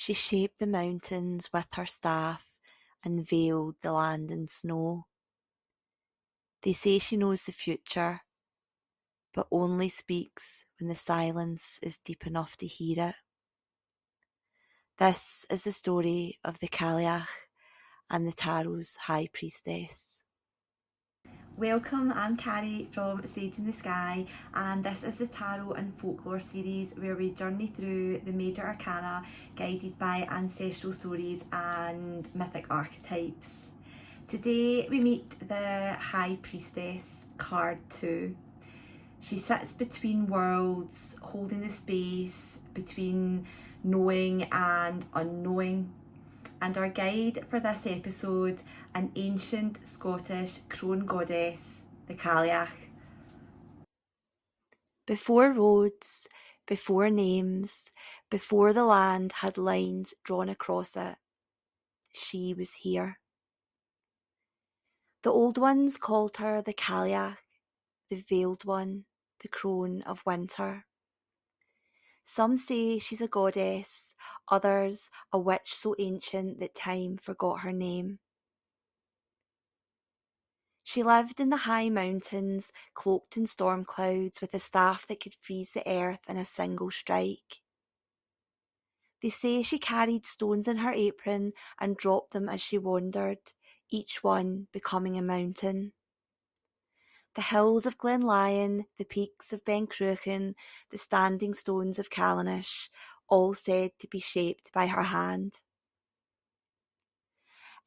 She shaped the mountains with her staff and veiled the land in snow. They say she knows the future, but only speaks when the silence is deep enough to hear it. This is the story of the Cailleach and the Tarot's High Priestess. Welcome, I'm Carrie from Sage in the Sky, and this is the Tarot and Folklore series where we journey through the major arcana guided by ancestral stories and mythic archetypes. Today we meet the High Priestess, card 2. She sits between worlds, holding the space between knowing and unknowing. And our guide for this episode, an ancient Scottish crone goddess, the Cailleach. Before roads, before names, before the land had lines drawn across it, she was here. The old ones called her the Cailleach, the veiled one, the crone of winter. Some say she's a goddess, others a witch so ancient that time forgot her name. She lived in the high mountains, cloaked in storm clouds, with a staff that could freeze the earth in a single strike. They say she carried stones in her apron and dropped them as she wandered, each one becoming a mountain. The hills of Glen Lyon, the peaks of Ben Cruachan, the standing stones of Cailleach, all said to be shaped by her hand.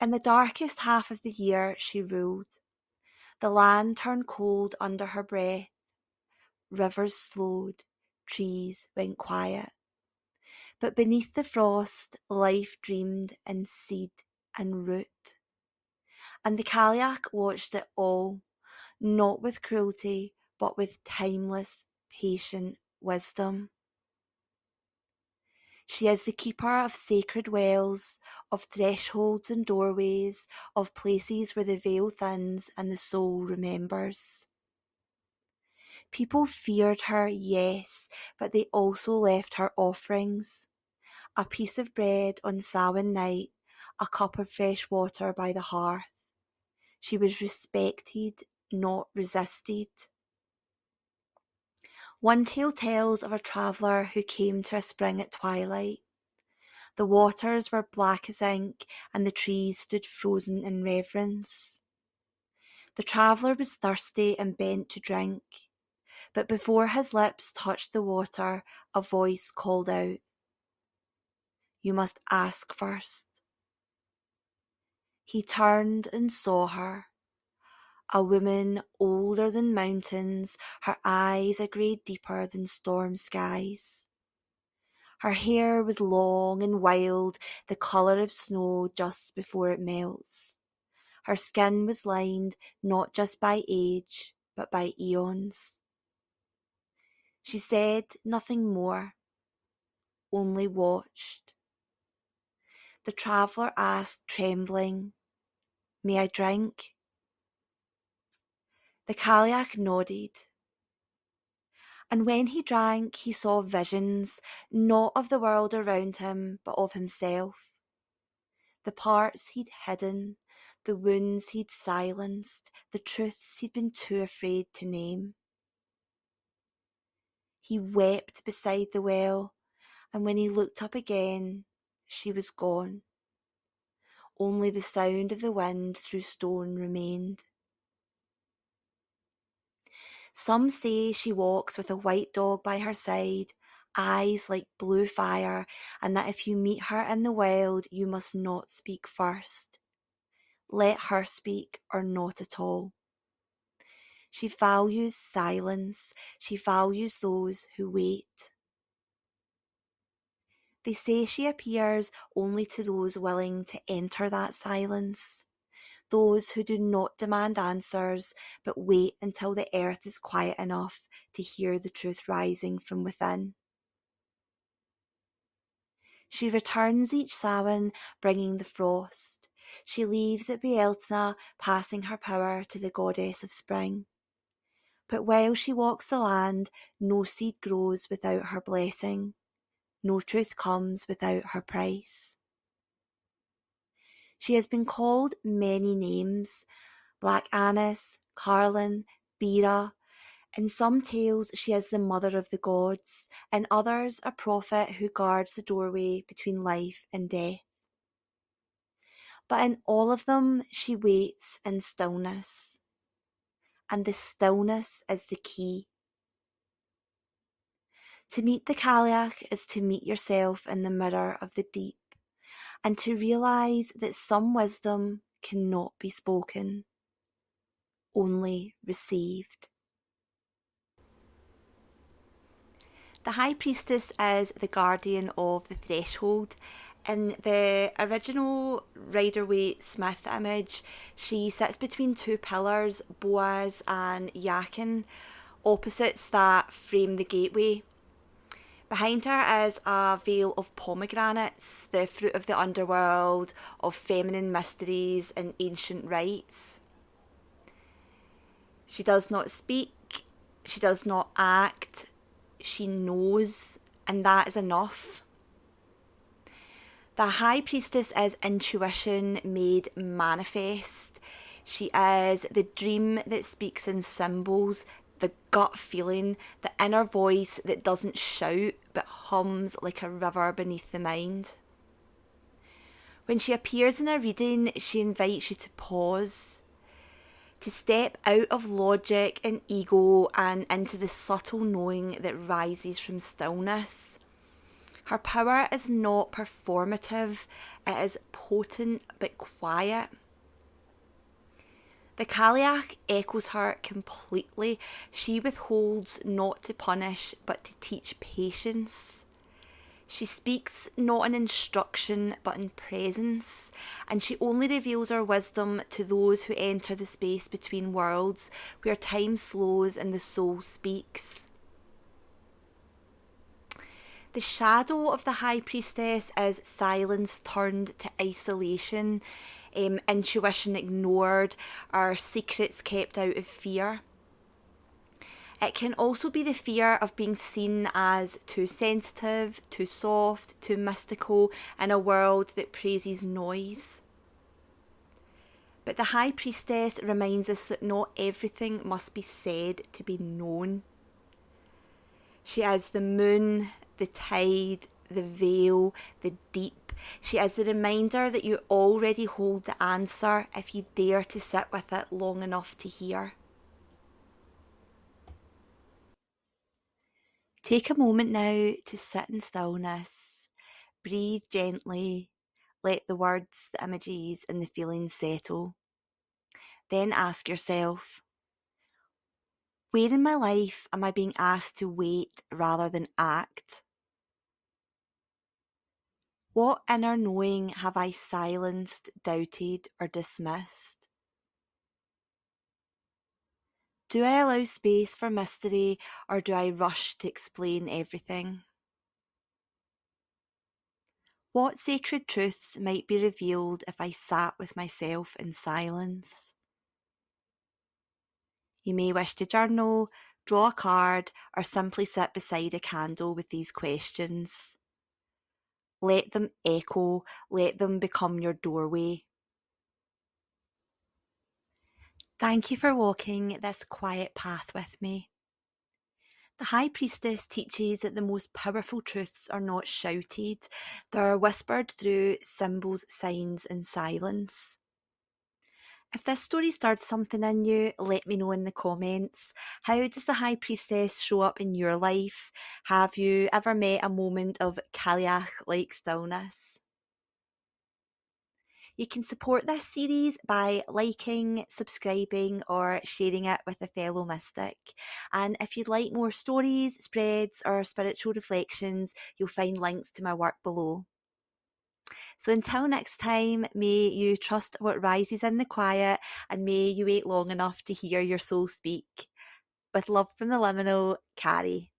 In the darkest half of the year she ruled. The land turned cold under her breath. Rivers slowed, trees went quiet. But beneath the frost, life dreamed in seed and root. And the Cailleach watched it all, not with cruelty, but with timeless, patient wisdom. She is the keeper of sacred wells, of thresholds and doorways, of places where the veil thins and the soul remembers. People feared her, yes, but they also left her offerings. A piece of bread on Samhain night, a cup of fresh water by the hearth. She was respected, not resisted. One tale tells of a traveller who came to a spring at twilight. The waters were black as ink, and the trees stood frozen in reverence. The traveller was thirsty and bent to drink, but before his lips touched the water, a voice called out, "You must ask first." He turned and saw her. A woman older than mountains, her eyes a grey deeper than storm skies. Her hair was long and wild, the colour of snow just before it melts. Her skin was lined not just by age, but by eons. She said nothing more, only watched. The traveller asked, trembling, "May I drink?" The Cailleach nodded. And when he drank, he saw visions, not of the world around him, but of himself. The parts he'd hidden, the wounds he'd silenced, the truths he'd been too afraid to name. He wept beside the well, and when he looked up again, she was gone. Only the sound of the wind through stone remained. Some say she walks with a white dog by her side, eyes like blue fire, and that if you meet her in the wild, you must not speak first. Let her speak or not at all. She values silence. She values those who wait. They say she appears only to those willing to enter that silence. Those who do not demand answers, but wait until the earth is quiet enough to hear the truth rising from within. She returns each Samhain, bringing the frost. She leaves at Bealtaine, passing her power to the goddess of spring. But while she walks the land, no seed grows without her blessing. No truth comes without her price. She has been called many names: Black Annis, Carlin, Bera. In some tales she is the mother of the gods, in others a prophet who guards the doorway between life and death. But in all of them she waits in stillness, and the stillness is the key. To meet the Cailleach is to meet yourself in the mirror of the deep, and to realise that some wisdom cannot be spoken, only received. The High Priestess is the guardian of the threshold. In the original Rider-Waite-Smith image, she sits between two pillars, Boaz and Jachin, opposites that frame the gateway. Behind her is a veil of pomegranates, the fruit of the underworld, of feminine mysteries and ancient rites. She does not speak, she does not act, she knows, and that is enough. The High Priestess is intuition made manifest. She is the dream that speaks in symbols, the gut feeling, the inner voice that doesn't shout but hums like a river beneath the mind. When she appears in a reading, she invites you to pause, to step out of logic and ego and into the subtle knowing that rises from stillness. Her power is not performative, it is potent but quiet. The Cailleach echoes her completely. She withholds not to punish but to teach patience. She speaks not in instruction but in presence, and she only reveals her wisdom to those who enter the space between worlds, where time slows and the soul speaks. The shadow of the High Priestess is silence turned to isolation, intuition ignored, or secrets kept out of fear. It can also be the fear of being seen as too sensitive, too soft, too mystical in a world that praises noise. But the High Priestess reminds us that not everything must be said to be known. She is the moon, the tide, the veil, the deep. She is the reminder that you already hold the answer if you dare to sit with it long enough to hear. Take a moment now to sit in stillness, breathe gently, let the words, the images and the feelings settle. Then ask yourself, where in my life am I being asked to wait rather than act? What inner knowing have I silenced, doubted or dismissed? Do I allow space for mystery or do I rush to explain everything? What sacred truths might be revealed if I sat with myself in silence? You may wish to journal, draw a card, or simply sit beside a candle with these questions. Let them echo, let them become your doorway. Thank you for walking this quiet path with me. The High Priestess teaches that the most powerful truths are not shouted, they are whispered through symbols, signs and silence. If this story stirred something in you, let me know in the comments. How does the High Priestess show up in your life? Have you ever met a moment of Cailleach-like stillness? You can support this series by liking, subscribing or sharing it with a fellow mystic. And if you'd like more stories, spreads or spiritual reflections, you'll find links to my work below. So until next time, may you trust what rises in the quiet and may you wait long enough to hear your soul speak. With love from the liminal, Carrie.